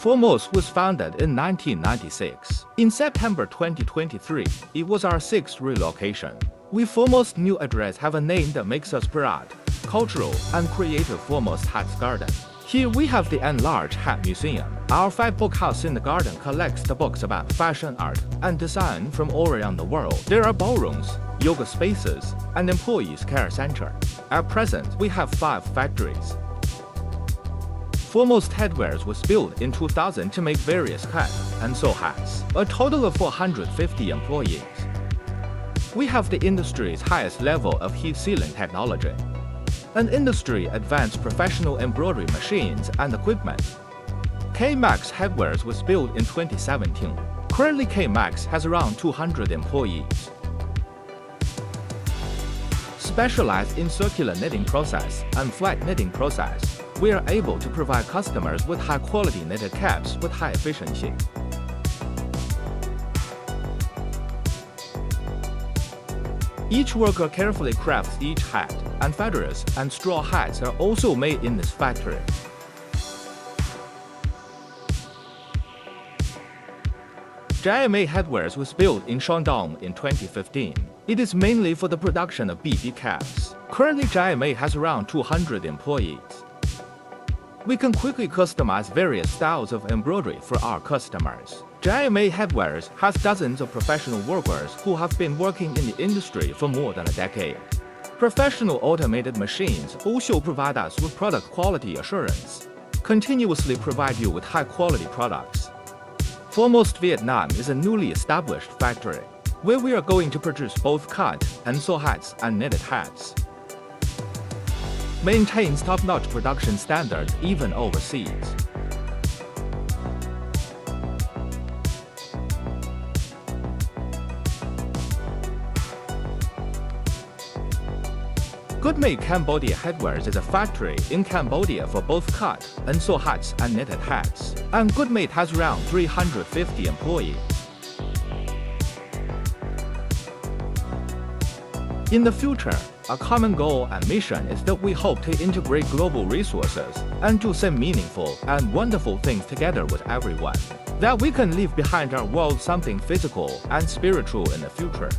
Foremost was founded in 1996. In September 2023, it was our sixth relocation. We Foremost new address have a name that makes us proud. Cultural and creative Foremost Hats Garden. Here we have the enlarged Hat Museum. Our 5-book house in the garden collects the books about fashion art and design from all around the world. There are ballrooms, yoga spaces, and employees care center. At present, we have 5 factories. Foremost Headwears was built in 2000 to make various cut and sew hats. A total of 450 employees. We have the industry's highest level of heat sealing technology. An industry-advanced professional embroidery machines and equipment. K-Max Headwears was built in 2017. Currently K-Max has around 200 employees. Specialized in circular knitting process and flat knitting process, we are able to provide customers with high-quality knitted caps with high efficiency. Each worker carefully crafts each hat, and feathers and straw hats are also made in this factory. JMA Headwears was built in Shandong in 2015. It is mainly for the production of BB caps. Currently, JMA has around 200 employees. We can quickly customize various styles of embroidery for our customers. JMA Headwears has dozens of professional workers who have been working in the industry for more than a decade. Professional automated machines also provide us with product quality assurance, continuously provide you with high-quality products. Foremost Vietnam is a newly established factory, where we are going to produce both cut and sew hats and knitted hats. Maintains top-notch production standards even overseas. Goodmade Cambodia Headwears is a factory in Cambodia for both cut and sew hats and knitted hats, and Goodmade has around 350 employees. In the future, our common goal and mission is that we hope to integrate global resources and do some meaningful and wonderful things together with everyone. That we can leave behind our world something physical and spiritual in the future.